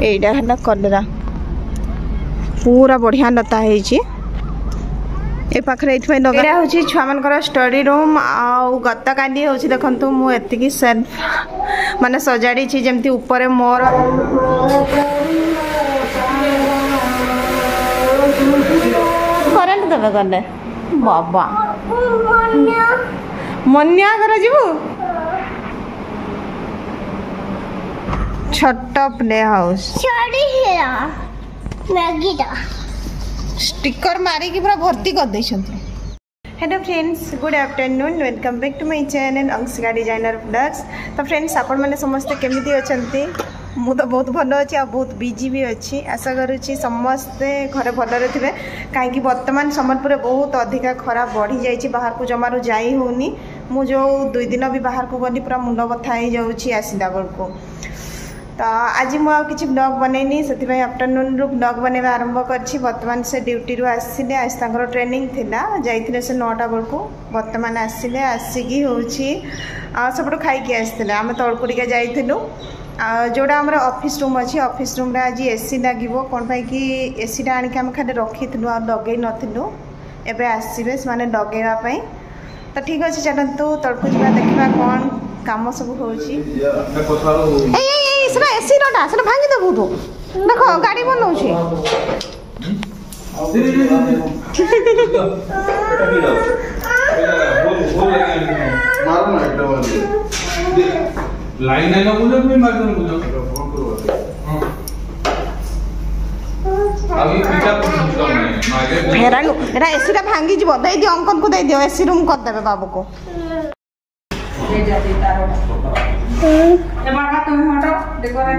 एटा है कलरा पूरा बढ़िया लता है ए पाखरे लगा हूँ छुआ मान स्टडी रूम आउ गत काली हूँ देखु मुझे सेल्फ माने सजाड़ी जमती ऊपर मोर करेन्ट देवे गले बाबा मनिया घर जीवु छोट प्ले हाउस स्टिकर मारी की पूरा भर्ती कर दे। Hello friends, good afternoon, welcome back to my channel Anshika designer blogs. तो फ्रेंड्स आपण मैंने समस्ते केमिति अछंती? मु तो बहुत भल अच्छी आ बहुत बिजी भी अच्छी। आशा करुँची समस्ते घरे भलरे थे कहीं बर्तमान सम्बलपुर बहुत अधिका खरा बढ़ी जाइए, बाहर को जमारू जाई होनी। मु जो 2 दिन भी बाहर को गली पूरा मुंड बथा हो जाऊँगी आसला बेलू। तो आज मुझे किसी ब्लॉग बनैनी से आफ्टरनून रू ब्लॉग बनवा आरंभ कर। बर्तमान से ड्यूटी रू आसिले आज तांकर ट्रेनिंग थिला जाइए से 9टा बेलू बर्तमान आसिले आसिकी हूँ सब खाई आसते आम तौलकू टे जाइलु जोड़ा आम ऑफिस रूम अच्छी ऑफिस रूम रे आज एसी लगे कौन कि एसी आम खाली रखी लगे नथिलु एबे आसबे से माने लगेवाई। तो ठीक अच्छे चलतु तौलकू जा देखा कौन काम सब हो एसी रोटा से भांगी देबू तू देख गाड़ी बनाऊँ लाइन है ना मुझे भी मार दो मुझे अभी पिकअप पूछता हूं आगे हेरानु एटा एसी टा भांगी जीवो दे दियो अंकल को दे दियो एसी रूम कर देबे बाबू को ले जा दे तारो ए बाबा तुम हटो देखो रे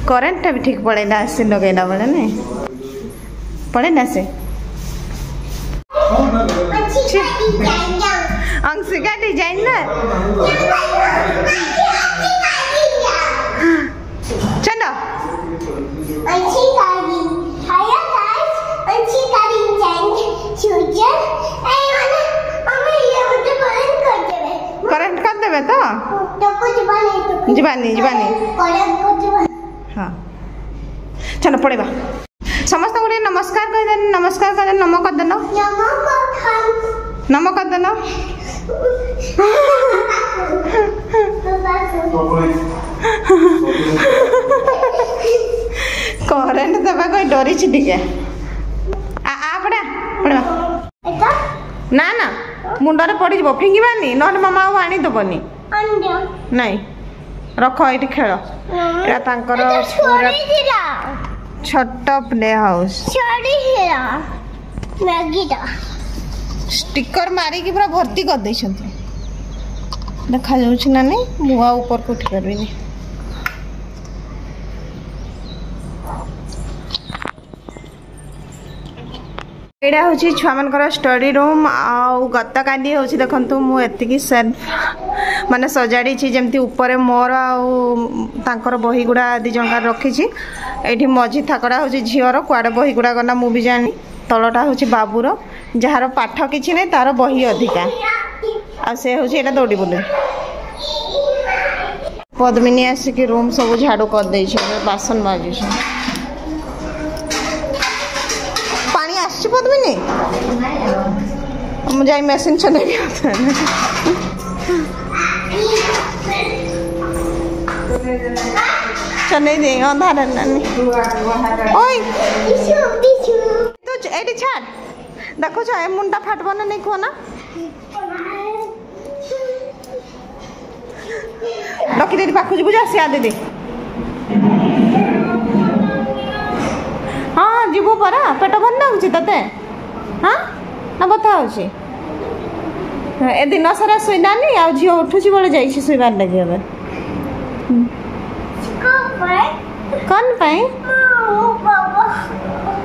करेंट भी ठीक पड़ेगा से लगेला बड़े नहीं पड़ेगा से अंशिका डिजाइनर चलो करेंट कर देवे तो जीवानी हाँ चलो पड़ेगा समस्त को नमस्कार कर देना नमस्कार कर देना नमक कर देना नमक कर देना करेंट देवा कोई डरी टे आ पड़ा पड़ा ना ना मुंडरे पड़ जा फिंगवानी ना मामा आनीदबनी नहीं रख ये खेल छोट प्ले हाउस स्टिकर मारी की पूरा भर्ती कर दे देखा ना नहीं मुआ ऊपर को उठी पारि। एटा हूँ छुआ मान स्टडी रूम आउ गत काली हूँ देखु मुझे सेल्फ माने सजाड़ी जमती ऊपर मोर आर बही गुड़ा 2 जन रखी ये मझी थाकड़ा हूँ झीर कुआड़े बही गुड़ा गला मु भी जानी तलटा हूँ बाबूर जार पाठ किसी नहीं तार बही अधिका आ से हूँ यहाँ दौड़ी बोले पद्मिनी आसिक रूम सब झाड़ू कर दे बासन बाजू पानी आस पद्मिनी मुझे मेसीन चले चले दे अंधार ओए तो एटी छाड़ देखो ए मुंडा फाटब ना नहीं कहो ना लकी दीदी पाखु जीवु जा सिया दीदी हाँ जीवु परा पेट भल लगुच ते हाँ ना बता होची ए दिन सारा शोनानी आ झील उठुची बेले जाइए शोबार लगे कौन पाई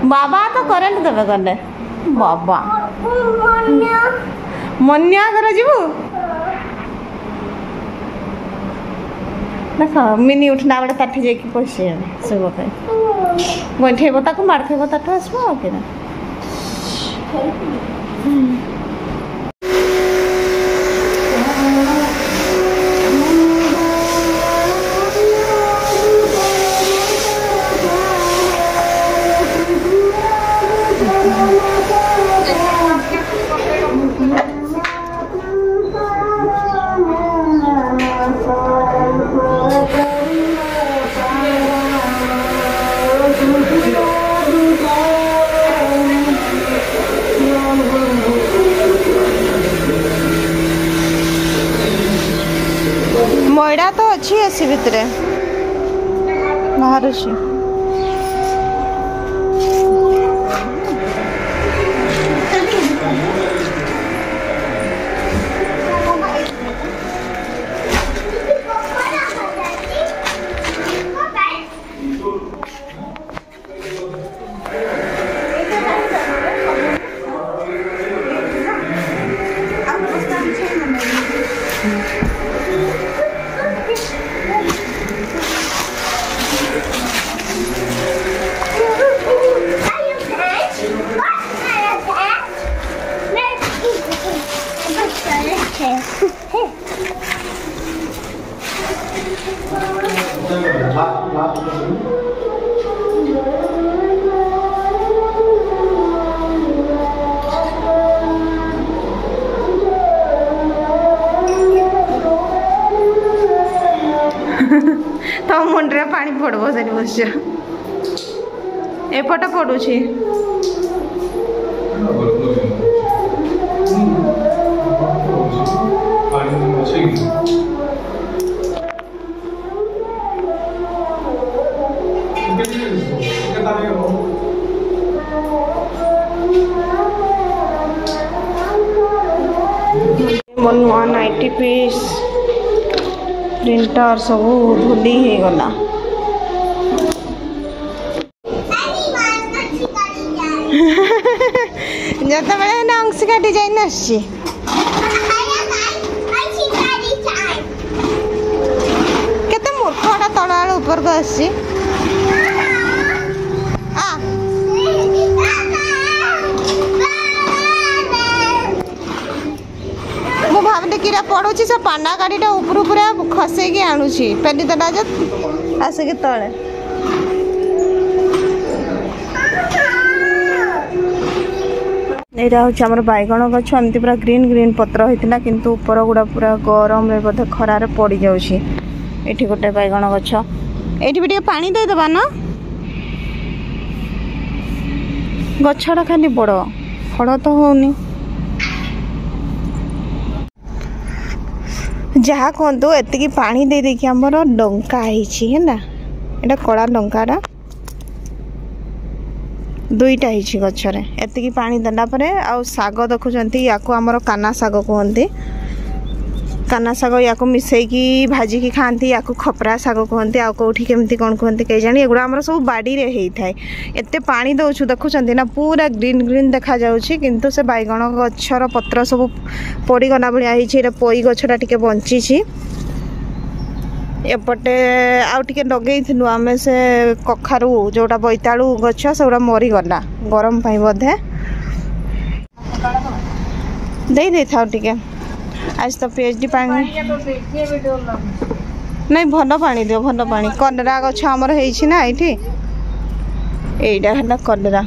बाबा तो करेंट देवे गले बाबा मनिया घर जीवु देख मिनी उठना बेले ताठी जाकि पशे शोब गंठेब ताक माड़खेब ताठू आसब कि मैडा तो अच्छी एसी भितर बाहर तो मुंडे पानी पड़ब से बस एपटे पड़ू मो नुआ नाइटी पीस प्रिंटर सब धूली हो गला जत बेले ना अंशिका डिजाइन आसी केते मूर्खटा तल आड़ ऊपर को आसी भावले कि पड़ोची से पाना गाड़ीटा ऊपर पूरा खसैकी आणुची पेली देला जे आसिक तले यहाँ हूँ आम बैगण गछ एमती पूरा ग्रीन ग्रीन पत्र होता किंतु ऊपर गुड़ा पूरा गरम बोधे खरार पड़ जाऊँगी ये गोटे बैगण गछ ये भी पानी देदेबा ना गछटा खाली बड़ फल तो होनी जहाँ कहतु एति पानी दे देखिए आमर लंका है यहाँ कला लंकार दुईटा है गचरे एति पानी देला आ साग देखुं या आमर काना साग कहते काना साग या मिसेकी भाजिकी खाती या खपरा साग कहते आ कौटी केमती कौन कहते कई जानी एगुड़ा आमर सब बाड़ी रे होता है एते पानी दौचु देखुं ना पूरा ग्रीन ग्रीन देखा जाउछि किंतु से बैगण गछर पत्र सब पड़गला भाया पोई गछटा टिके बंची एपटे आउ टिके लगेइथिलु आमे से कखारू जोटा बोइतालु गछ सेउडा मरीगला गरम पाई बोधे दे दे थाउ टिके आज तो पीएचडी पानी नहीं भल पानी दियो भल पानी कलरा गछ आमर होइछि ना एठी एइडा हला कलरा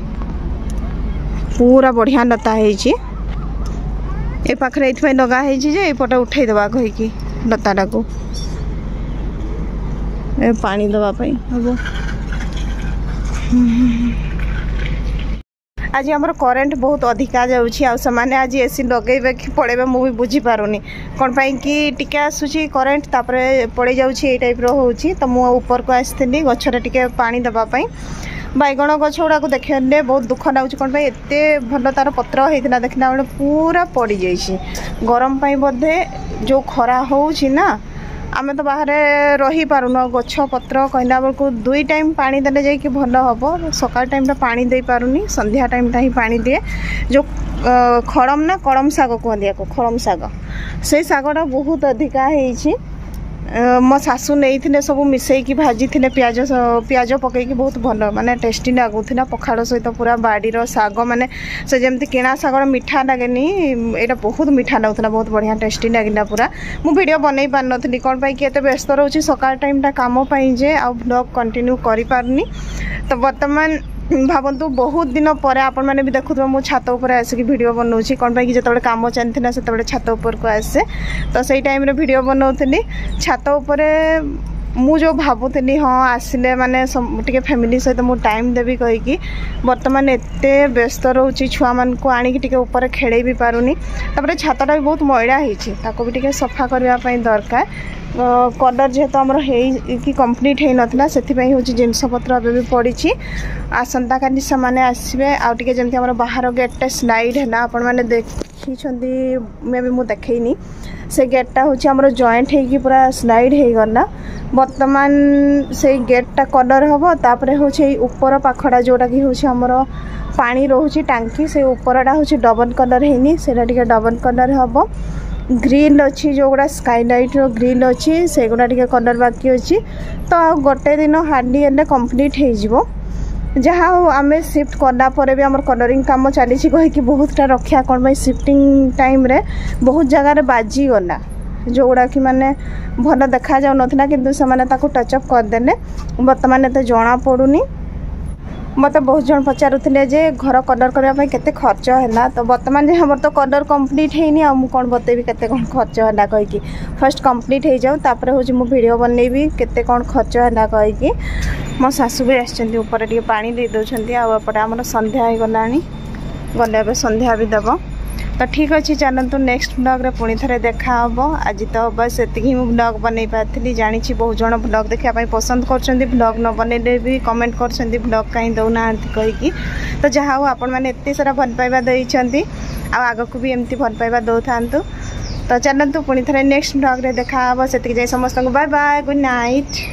पूरा बढ़िया लता होइछि ए पाखरे एथि लगा होइछि जे एपटे उठै देबा कहिकी लताटा को ए पानी दवा पाई हबो आज आमर करेन्ट बहुत अधिका जाऊँगी आने आज एसी लगे कि पड़े मुझे बुझीपारूनी कौन पाई कि टिके आसूची करेन्ट तापर पड़ जाऊँगी ये टाइप रोचे तो मुझे ऊपर को आसती गचर टिके पानी देवाई बैगण गछ गुड़ा देखने बहुत दुख लगुच कौन एत भल तार पत्र होता देखना बेले पूरा पड़ जाइए गरम बोधे जो खरा होना आमे तो बाहर रही पारुन गछ पत्र कहला बेलू 2 टाइम पानी देले जाइए भल हम सकाल टाइम पानी दे पारुनी संध्या टाइम ही पानी दिए जो खड़म ना कड़म शाग कहते खड़म शाग से शागटा बहुत अधिका होइछि मो शाशु नहीं सब मिसईकी भाजी थे पियाज पियाज पकईकी बहुत भल माने टेस्टी लगुला पखाड़ सहित पूरा बाड़ीर शाग माने से जमती किणा शागर मीठा लगे यहाँ बहुत मीठा लगुला बहुत बढ़िया टेस्टी लगिला पूरा मु वीडियो बनई पार नी कौन पाई कि व्यस्त रोचे सकाल टाइमटा काम जे आ ब्लॉग कंटिन्यू करि पारुनी तो वर्तमान भावतु बहुत दिन पर आपण मैंने भी देखुए मुझे छात उपर आसिक वीडियो बनाऊँगी कौन पाई जो काम चलती से छात उपर को आसे तो सही टाइम रे वीडियो बनाऊली छात उपर मु जो भावुली हाँ आसिले माने टे फैमिली सहित मु टाइम देवी कहीकि बर्तमान एत व्यस्त रोचे छुआ मान को आणिक टे ऊपर खेल भी पारुनी तापर छातटा भी बहुत मैला होता भी टे सफा करने दरकार कलर जेहेतु आमर हो कंप्लीट हो नाला से हूँ जिनपतर एवं भी पड़ी आसंता काली से आसवे आगे जमी आम बाहर गेटा स्लाइड है आपण मैंने देखी मे भी मुझे देखनी से गेटा हूँ आम जॉइंट हो पूरा स्लाइड हो गला बर्तमान से गेटा कलर हम तापर हूँ ऊपर पाखड़ा जोटा कि हूँ आमर पानी रोचे टांकी से ऊपरटा हूँ डबल कलर है से डबल कलर हम ग्रिल अच्छी जो गुड़ा स्काईलाइट रो ग्रिल अच्छी से गुड़ा टे कलर बाकी अच्छी तो गोटे दिन हार्डली हेल्ले कंप्लीट हो जहाँ आम शिफ्ट कलापर भी आम कलरिंग काम चली कहीकि बहुतटा रखा कौन भाई शिफ्टिंग टाइम रे बहुत जगार बाजीगला जो गुड़ा कि माने भल देखा जाऊ ना किंतु से टचअप करदे बर्तमान एत जना पड़ूनी मत बहुत जन पचारुले जे घर कलर करने केते खर्च है तो बर्तमान जे हमर तो कलर कंप्लीट हैनी आ कौन बतेबी केते कौन खर्च है कहीकि फर्स्ट कंप्लीट हो जाऊ तापर हूँ मु वीडियो बनैबी केते कौन खर्च है कहीकि मो सासू भी आसछन्ती ऊपर टिके पानी दे दउछन्ती आ एपटे हमर संध्या हो गलानी गले अब संध्या भी देव तो ठीक अच्छे चलतु नेक्स्ट ब्लॉग रे पुणी थे देखा आज तो बस एति मु ब्लॉग बनई पारी जानी बहुत जन ब्लॉग देखापी पसंद कर ब्लॉग न बनइले भी कमेंट कर ब्लॉग कहीं दौना कहीकि तो जहाँ हो आपण मैंने एत सारा भल पाइबा देइछन्ती आग को भी एमती भल पाइबा दौ था तो चलतु पुणी थे नेक्स्ट ब्लॉग रे देखा से समस्त बाय बाय गुड नाइट।